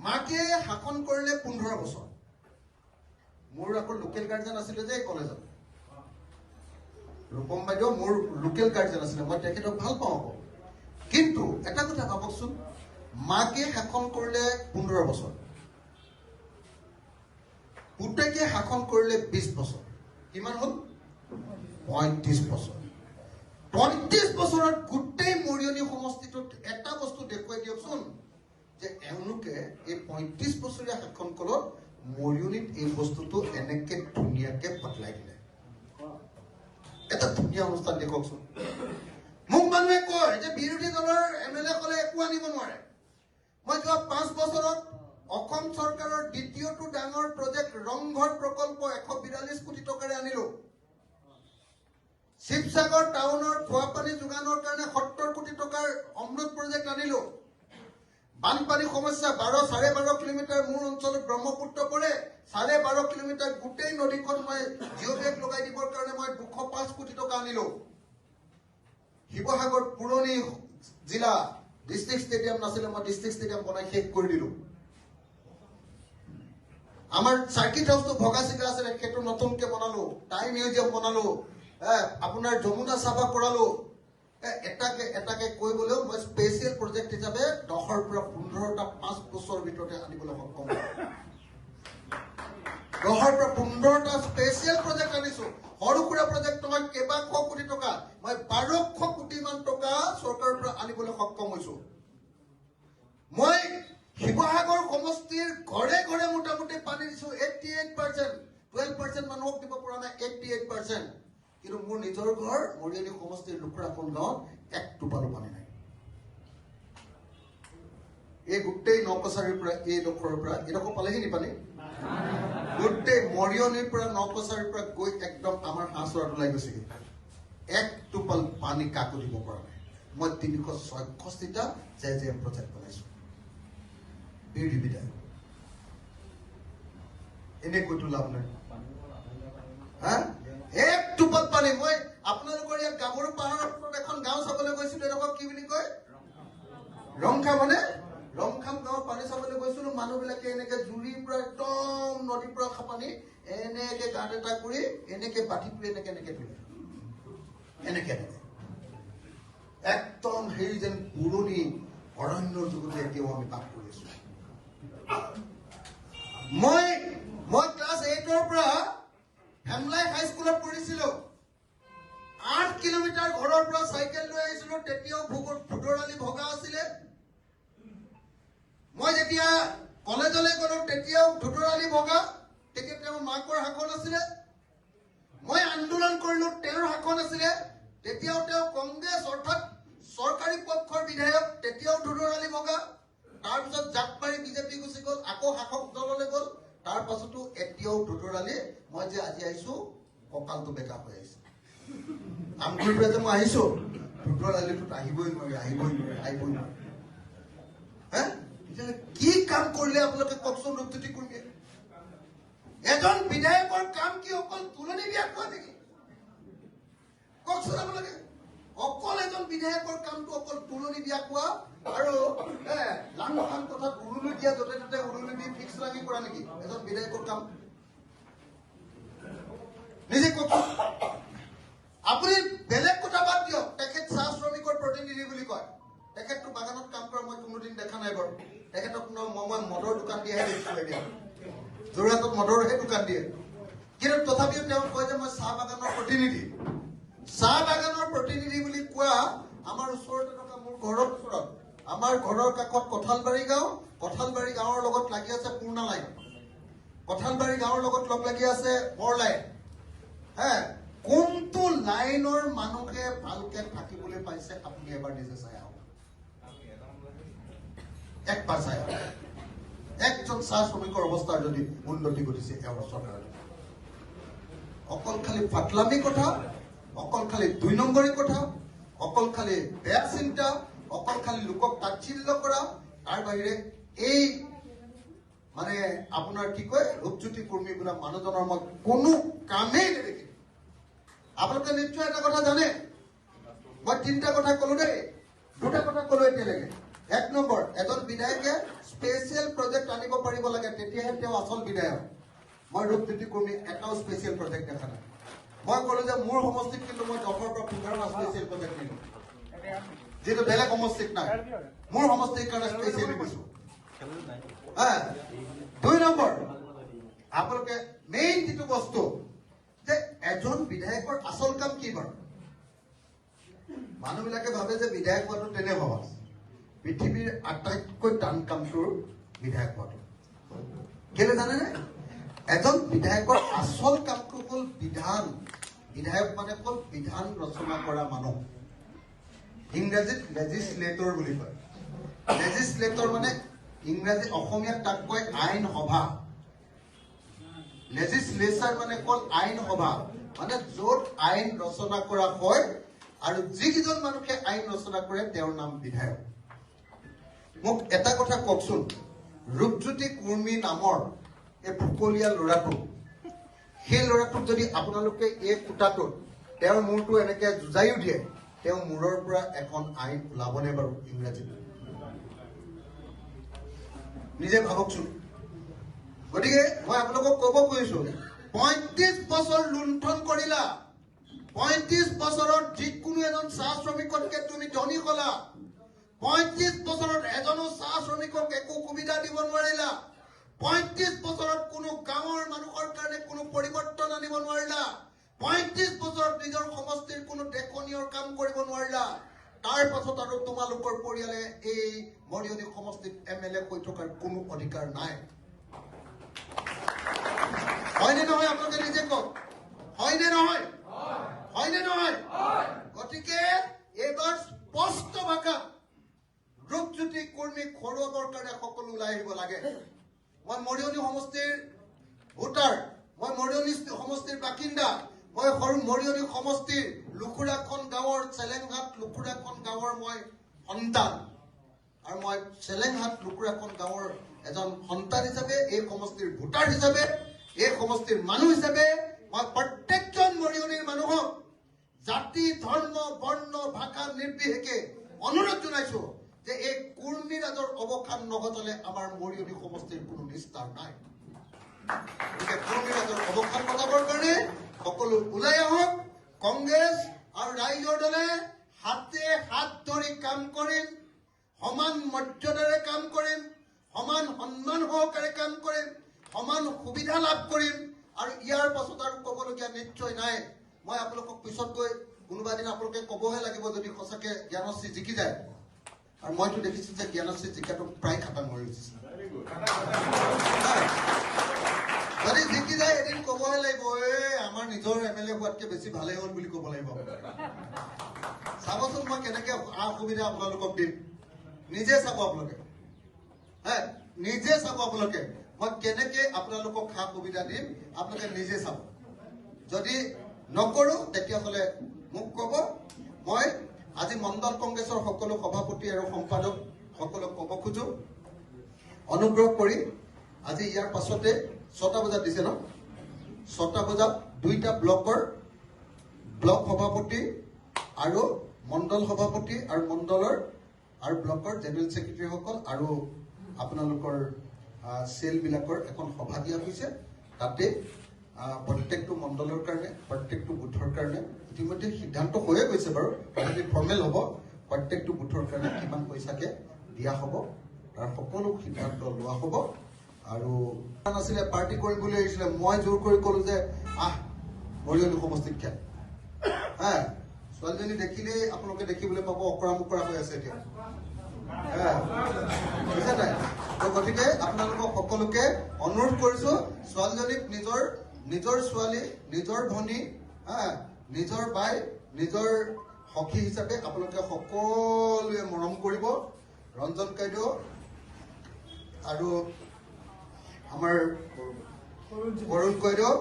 মাকে শাসন কৰিলে 15 বছৰ। মোৰ আকৌ লোকেল গাৰ্জেন আছিলে যে কলেজত, ৰূপম বাইদেউ মোৰ লোকেল গাৰ্জেন আছিলে, মই তেখেতক ভাল পাওঁ। কিন্তু এটা কথা ভাবকচোন, মাকে শাসন কৰিলে 15 বছৰ, পুতেকে শাসন কৰিলে 20 বছৰ, কিমান হ'ল? 35 বছৰ। 35 বছৰত গোটেই মৰিয়নি সমষ্টিটোত এটা বস্তু দেখুৱাই দিয়কচোন যে এওঁলোকে এই 35 বছৰীয়া শাসন কালত মৰিয়নিত এই বস্তুটো এনেকে ধুনীয়াকে বদলাই দিলে। এটা ধুনীয়া অনুষ্ঠান দেখুৱাকচোন। মোক মানুহে কয় যে বিৰোধী দলৰ MLA কলে একো আনিব নোৱাৰে। মই যোৱা 5 বছৰত অসম চৰকাৰৰ দ্বিতীয়টো ডাঙৰ প্ৰজেক্ট ৰংঘৰ প্ৰকল্প 142 কোটি টকাৰে আনিলো। শিৱসাগৰ টাউনৰ খোৱাপানী যোগানৰ কাৰণে 70 কোটি টকাৰ অমৃত প্ৰজেক্ট আনিলো। বানপানী সমস্যা 12.5 কিলোমিটাৰ মোৰ অঞ্চলত ব্ৰহ্মপুত্ৰ পৰে, 12.5 কিলোমিটাৰ গোটেই নদীখন মই জিঅ' বেগ লগাই দিবৰ কাৰণে মই 205 কোটি টকা আনিলো। শিৱসাগৰ পুৰণি জিলা ডিষ্ট্ৰিক্ট ষ্টেডিয়াম নাছিলে, মই ডিষ্ট্ৰিক্ট ষ্টেডিয়াম বনাই শেষ কৰি দিলো। আমাৰ চাৰ্কিট হাউচটো ভগা চিগা আছিলে, সেইটো নতুনকে বনালো। টাই মিউজিয়াম বনালো, আপোনাৰ যমুনা চাফা কৰালো। এটাকে এটাকে কৈ গলেও মই স্পেচিয়েল প্ৰজেক্ট হিচাপে 10ৰ পৰা 15টা 5 বছৰৰ ভিতৰতে আনিবলৈ সক্ষম। 10ৰ পৰা 15টা স্পেচিয়েল প্ৰজেক্ট আনিছো। সৰু সুৰা প্ৰজেক্ট মই কেইবাশ কোটি টকা, মই 1200 কোটি মান টকা চৰকাৰৰ পৰা আনিবলৈ সক্ষম হৈছো। মই শিৱসাগৰ সমষ্টিৰ ঘৰে ঘৰে মোটামুটি পানী দিছো 88%, 12% মানুহক দিব পৰা নাই, 88%। কিন্তু মোৰ নিজৰ ঘৰ মৰিয়নি সমষ্টিৰ লুকুৰাখন গাঁৱত 1 টোপালো পানী নাই। এই গোটেই নকছাৰীৰ পৰা এইডোখৰৰ পৰা এইডোখৰ পালেহি নি পানী? গোটেই মৰিয়নিৰ পৰা নকছাৰীৰ পৰা গৈ একদম আমাৰ হাঁহচৰাত ওলাই গৈছেগে। 1 টোপাল পানী কাকো দিব পৰা নাই। মই 366টা JJM প্ৰজেক্ট বনাইছো। বিৰোধী বিধায়ক এনেকৈতো লাভ নাই। 1 টোপাল পানী। মই আপোনালোকৰ ইয়াত গাভৰু পাহাৰৰ ওপৰত এখন গাঁও চাবলৈ গৈছিলো, এনেকুৱা কি বুলি কয়? ৰংখাম, মানে ৰংখাম গাঁৱত পানী চাবলৈ গৈছিলো। মানুহবিলাকে এনেকে জুৰিৰ পৰা একদম নদীৰ পৰা পানী এনেকে গাঁত এটা কৰি এনেকে বাটি তুলি এনেকে এনেকে তুলে, এনেকে এনেকে একদম হেৰি যেন পুৰণি অৰণ্যৰ যুগতে এতিয়াও আমি বাস কৰি আছো। মই ক্লাছ 8ৰ পৰা হেমলাই হাইস্কুলত পঢ়িছিলো। 8 কিলোমিটাৰ ঘৰৰ পৰা চাইকেল লৈ আহিছিলো, তেতিয়াও ভুদৰালি ভগা আছিলে। মই যেতিয়া কলেজলৈ গলো তেতিয়াও ভুদৰালি ভগা, তেতিয়া তেওঁৰ মাকৰ শাসন আছিলে। মই আন্দোলন কৰিলো, তেওঁৰ শাসন আছিলে। তেতিয়াও তেওঁ কংগ্ৰেছ অৰ্থাৎ চৰকাৰী পক্ষৰ বিধায়ক, তেতিয়াও ভুদৰালি ভগা। তাৰপিছত জাপ মাৰি বিজেপি গুচি গ'ল, আকৌ শাসক দললৈ গ'ল, তাৰ পাছতো এতিয়াও ধুতৰালি মই যে আজি আহিছো কঁকালটো বেকা হৈ আহিছে কাম কৰি পেলাই যে মই আহিছো ধুতৰালিটোত আহিবই নোৱাৰি হে কি কাম কৰিলে আপোনালোকে কওকচোন ৰূপজ্যোতি কুৰ্মীয়ে এজন বিধায়কৰ কাম কি অকল তুলনি বিয়া খোৱা নেকি কওকচোন আপোনালোকে অকল এজন বিধায়কৰ কামটো অকল তুলনি বিয়া খোৱা আৰু লাংখান তথা উৰুলি দিয়া য'তে ত'তে উৰুলি দি ফিক্স ৰাখি কৰা নেকি এজন বিধায়কৰ কাম নিজে কওকচোন আপুনি বেলেগ কথা বাদ দিয়ক তেখেত চাহ শ্ৰমিকৰ প্ৰতিনিধি বুলি কয় তেখেতটো বাগানত কাম কৰা মই কোনোদিন দেখা নাই বাৰু তেখেতক মই মদৰ দোকান দিয়েহে দেখিছো এতিয়া যোৰহাটত মদৰহে দোকান দিয়ে কিন্তু তথাপিও তেওঁ কয় যে মই চাহ বাগানৰ প্ৰতিনিধি বুলি কোৱা আমাৰ ওচৰতে থকা মোৰ ঘৰৰ ওচৰত আমাৰ ঘৰৰ কাষত কঁঠালবাৰী গাঁৱৰ লগত লাগি আছে পূৰ্ণা লাইন কঁঠালবাৰী গাঁৱৰ লগত লগ লাগি আছে বৰ লাইন কোনটো লাইনৰ মানুহে ভালকে থাকিবলৈ পাইছে আপুনি এবাৰ নিজে চাই আহক একবাৰ চাই আহক একজন চাহ শ্ৰমিকৰ অৱস্থাৰ যদি উন্নতি ঘটিছে এওঁৰ চৰকাৰে অকল খালি ফাটলামি কথা অকল খালি ২ নম্বৰী কথা অকল খালি বেয়া চিন্তা অকল খালি লোকক তাচ্ছিল্য কৰা তাৰ বাহিৰে এই মানে আপোনাৰ কি কয় ৰূপজ্যোতি কুৰ্মী বোলা মানুহজনৰ মই কোনো কামেই নেদেখিম আপোনালোকে নিশ্চয় এটা কথা জানে মই ৩টা কথা কলো দেই 2টা কথা কলো এতিয়ালৈকে ১ নম্বৰ এজন বিধায়কে স্পেচিয়েল প্ৰজেক্ট আনিব পাৰিব লাগে তেতিয়াহে তেওঁ আচল বিধায়ক মই ৰূপজ্যোতি কুৰ্মী এটাও স্পেচিয়েল প্ৰজেক্ট দেখা নাই মই কলো যে মোৰ সমষ্টিত কিন্তু মই 10ৰ পৰা 15টা স্পেচিয়েল প্ৰজেক্ট নিলো যেটো বেলেগ সমষ্টিত নাই মোৰ সমষ্টিৰ কাৰণে স্পেচিয়েল দিছো 2 নম্বৰ আপোনালোকে মেইন যিটো বস্তু যে এজন বিধায়কৰ আচল কাম কি বাৰু মানুহবিলাকে ভাবে যে বিধায়ক হোৱাটো তেনে সহজ পৃথিৱীৰ আটাইতকৈ টান কামটোৰ বিধায়ক হোৱাটো কেলে জানেনে এজন বিধায়কৰ আচল কামটো হ'ল বিধায়ক মানে হ'ল বিধান ৰচনা কৰা মানুহ ইংৰাজীত লেজিসলেটৰ বুলি কয় লেজিসলেটৰ মানে ইংৰাজী অসমীয়াত তাক কয় আইন সভা লেজিসলেচাৰ মানে হ'ল আইন সভা মানে য'ত আইন ৰচনা কৰা হয় আৰু যিকেইজন মানুহে আইন ৰচনা কৰে তেওঁৰ নাম বিধায়ক মোক এটা কথা কওকচোন ৰূপজ্যোতি কুৰ্মী নামৰ এই ভুকলীয়া ল'ৰাটো সেই ল'ৰাটোক যদি আপোনালোকে এই কোটাটোত তেওঁৰ মূৰটো এনেকে যুঁজাইও দিয়ে তেওঁ মূৰৰ পৰা এখন আইন ওলাবনে বাৰু ইংৰাজীত নিজে ভাবকচোন গতিকে মই আপোনালোকক ক'ব খুজিছো ৩৫ বছৰ লুণ্ঠন কৰিলা ৩৫ বছৰত যিকোনো এজন চাহ শ্ৰমিকতকে তুমি ধনী হলা ৩৫ বছৰত এজনো চাহ শ্ৰমিকক একো সুবিধা দিব নোৱাৰিলা ৩৫ বছৰত কোনো গাঁৱৰ মানুহৰ কাৰণে কোনো পৰিৱৰ্তন আনিব নোৱাৰিলা ৩৫ বছৰত নিজৰ সমষ্টিৰ কোনো দেখনীয়ৰ কাম কৰিব নোৱাৰিলা তাৰ পাছত আৰু তোমালোকৰ পৰিয়ালে এই মৰিয়নি সমষ্টিত MLA হৈ থকাৰ কোনো অধিকাৰ নাই হয়নে নহয় আপোনালোকে নিজে কওক হয়নে নহয় গতিকে এইবাৰ স্পষ্ট ভাষা ৰূপজ্যোতি কুৰ্মীক হৰুৱাবৰ কাৰণে সকলো ওলাই আহিব লাগে মই মৰিয়নি সমষ্টিৰ ভোটাৰ মই মৰিয়নি সমষ্টিৰ বাসিন্দা মই মৰিয়নি সমষ্টিৰ লুকুৰাখন গাঁৱৰ চেলেংঘাট লুকুৰাখন গাঁৱৰ মই সন্তান আৰু মই চেলেংঘাট লুকুৰাখন গাঁৱৰ এজন সন্তান হিচাপে এই সমষ্টিৰ ভোটাৰ হিচাপে এই সমষ্টিৰ মানুহ হিচাপে মই প্ৰত্যেকজন মৰিয়নিৰ মানুহক জাতি ধৰ্ম বৰ্ণ ভাষা নিৰ্বিশেষে অনুৰোধ জনাইছো যে এই কুৰ্মী ৰাজৰ অৱসান নঘটালে আমাৰ মৰিয়নি সমষ্টিৰ কোনো নিস্তাৰ নাই গতিকে কুৰ্মী ৰাজৰ অৱসান ঘটাবৰ কাৰণে সকলো ওলাই আহক কংগ্ৰেছ আৰু ৰাইজৰ দলে হাতে হাত ধৰি কাম কৰিম সমান মৰ্যাদাৰে কাম কৰিম সমান সন্মান সহকাৰে কাম কৰিম সমান সুবিধা লাভ কৰিম আৰু ইয়াৰ পাছত আৰু ক'বলগীয়া নিশ্চয় নাই মই আপোনালোকক পিছত গৈ কোনোবা দিন আপোনালোকে ক'বহে লাগিব যদি সঁচাকে জ্ঞানশ্ৰী জিকি যায় আৰু মইতো দেখিছো যে জ্ঞানশ্ৰী জিকাটো প্ৰায় খাটাং হৈ গৈছে যদি জিকি যায় এদিন ক'বহে লাগিব আমাৰ নিজৰ MLA হোৱাতকে বেছি ভালেই হ'ল বুলি ক'ব লাগিব চাবচোন মই কেনেকে সুবিধা আপোনালোকক দিম নিজে চাব আপোনালোকে নিজে চাব আপোনালোকে মই কেনেকে আপোনালোকক খা সুবিধা দিম আপোনালোকে নিজে চাব। যদি নকৰো তেতিয়াহ'লে মোক ক'ব। মই আজি মণ্ডল কংগ্ৰেছৰ সকলো সভাপতি আৰু সম্পাদক সকলক ক'ব খোজো, অনুগ্ৰহ কৰি আজি ইয়াৰ পাছতে 6টা বজাত দিছে ন, 6টা বজাত 2টা ব্লকৰ ব্লক সভাপতি আৰু মণ্ডল সভাপতি আৰু মণ্ডলৰ আৰু ব্লকৰ জেনেৰেল ছেক্ৰেটাৰীসকল আৰু আপোনালোকৰ চেলবিলাকৰ এখন সভা দিয়া হৈছে। তাতে প্ৰত্যেকটো মণ্ডলৰ কাৰণে, প্ৰত্যেকটো বুথৰ কাৰণে ইতিমধ্যে সিদ্ধান্ত হৈয়ে গৈছে বাৰু, তথাপি ফৰ্মেল হ'ব। প্ৰত্যেকটো বুথৰ কাৰণে কিমান পইচাকে দিয়া হ'ব তাৰ সকলো সিদ্ধান্ত লোৱা হ'ব। আৰু নাছিলে পাৰ্টি কৰিবলৈ আহিছিলে, মই জোৰ কৰি ক'লো যে বৰিয়লি সমষ্টিত খেল। ছোৱালীজনী দেখিলেই আপোনালোকে দেখিবলৈ পাব অকৰা মোকৰা হৈ আছে এতিয়া। বুজিছে নাই? গতিকে আপোনালোকক সকলোকে অনুৰোধ কৰিছো, ছোৱালীজনীক নিজৰ ছোৱালী, নিজৰ ভনী, নিজৰ বাই, নিজৰ সখী হিচাপে আপোনালোকে সকলোৱে মৰম কৰিব। ৰঞ্জন কাইদেউ আৰু আমাৰ বৰুণ কাইদেউ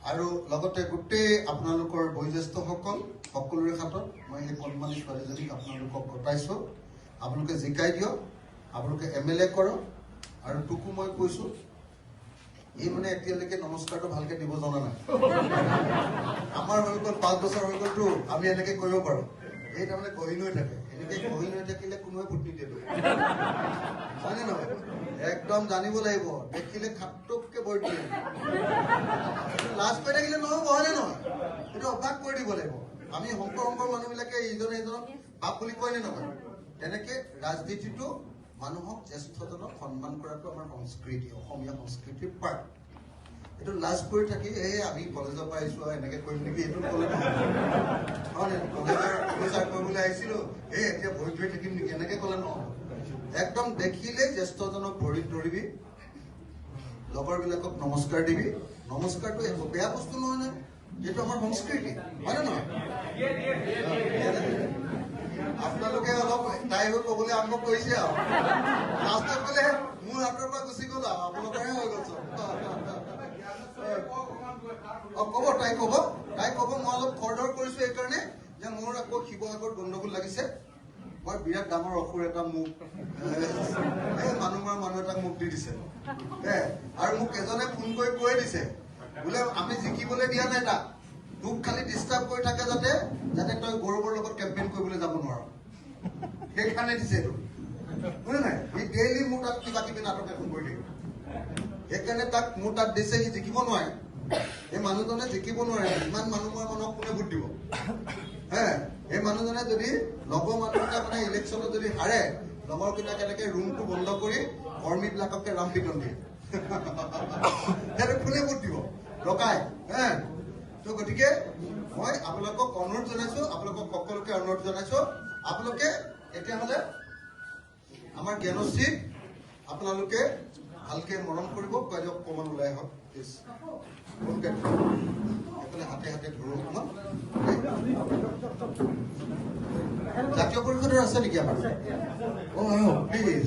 আৰু লগতে গোটেই আপোনালোকৰ বয়োজ্যেষ্ঠসকল সকলোৰে হাতত মই এই কণমানি ছোৱালীজনীক আপোনালোকক গতাইছো। আপোনালোকে জিকাই দিয়ক, আপোনালোকে MLA কৰক। আৰু তোকো মই কৈছো, এই মানে এতিয়ালৈকে নমস্কাৰটো ভালকে দিব জনা নাই। আমাৰ হৈ গ'ল 5 বছৰ হৈ গ'লতো, আমি এনেকে কৰিব পাৰো। এই তাৰমানে গহীন হৈ থাকে, এনেকে গহীন হৈ থাকিলে কোনোৱে ভোট নিদিয়ে। হয়নে নহয়? একদম জানিব লাগিব, দেখিলে খাপটুককে ভোট দিয়ে। লাজ কৰি থাকিলে নহ'ব, হয়নে নহয়? এইটো অভ্যাস কৰি দিব লাগিব। আমি শংকৰ মানুহবিলাকে ইজনে ইজনক বাপ বুলি কয়নে নহয়? তেনেকে ৰাজনীতিটো মানুহক জ্যেষ্ঠজনক সন্মান কৰাটো আমাৰ সংস্কৃতি, অসমীয়া সংস্কৃতিৰ পাৰ্ট। এইটো লাজ কৰি থাকি আমি কলেজৰ পৰা আহিছো এনেকে কৰিম নেকি, এইটো ক'লে নহয়। কলেজৰ কৰিবলৈ আহিছিলো, এতিয়া ভৰি ধৰি থাকিম নেকি, এনেকে ক'লে নহ'ব। একদম দেখিলে জ্যেষ্ঠজনক ভৰিত ধৰিবি, লগৰবিলাকক নমস্কাৰ দিবি। নমস্কাৰটো একো বেয়া বস্তু নহয় নহয়, এইটো আমাৰ সংস্কৃতি, হয় নে নহয়? আপোনালোকে অলপ তাই হৈ ক'বলৈ আৰম্ভ কৰিছে আৰু লাষ্টত ক'লে মোৰ হাতৰ পৰা গুচি গ'ল আৰু আপোনালোকৰহে হৈ গ'ল চব। ক'ব, তাই ক'ব। মই অলপ খৰধৰ কৰিছো এইকাৰণে যে মোৰ আকৌ শিৱসাগৰত গণ্ডগোল লাগিছে। মই বিৰাট ডাঙৰ অসুৰ এটা মোক মানুহ এটাক মোক দি দিছে। আৰু মোক এজনে ফোন কৰি কৈ দিছে বোলে আমি জিকিবলৈ দিয়া নাই তাক, তোক খালি ডিষ্টাৰ্ব কৰি থাকে যাতে তই গৌৰৱৰ লগত কেম্পেইন কৰিবলৈ যাব নোৱাৰ, সেইকাৰণে দিছে এইটো। বুজি নাই? সি ডেইলি মোৰ তাত কিবা কিবি নাটক এখন কৰি থাকিব, সেইকাৰণে তাক মোৰ তাত দিছে। সি জিকিব নোৱাৰে, এই মানুহজনে জিকিব নোৱাৰে। ইমান মানুহক কোনে ভোট দিব? এই মানুহজনে যদি লগৰ মানুহকেইটা মানে ইলেকশ্যনত যদি হাৰে, লগৰকেইটা কেনেকে ৰুমটো বন্ধ কৰি কৰ্মীবিলাককে ৰামপিটন দিয়ে, সেইটো কোনে ভোট দিব? ৰকাই। তো গতিকে মই আপোনালোকক অনুৰোধ জনাইছো, আপোনালোকক সকলোকে অনুৰোধ জনাইছো, আপোনালোকে এতিয়াহ'লে আমাৰ জ্ঞানশ্ৰীক আপোনালোকে ভালকে মৰম কৰিব। কৈ দিয়ক অকণমান ওলাই আহক প্লিজ। এইফালে হাতে হাতে ধৰো অকণমান। জাতীয় পৰিষদৰ আছে নেকি আমাৰ? প্লিজ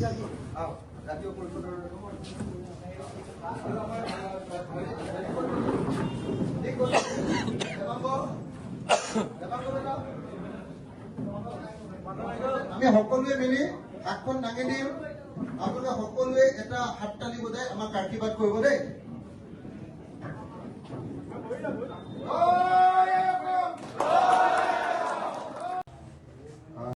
জাতীয় পৰিষদৰ আমি সকলোৱে মিলি হাতখন দাঙি দিম। আপোনালোকে সকলোৱে এটা হাততালি বজাই আমাক আশীৰ্বাদ কৰিব দেই।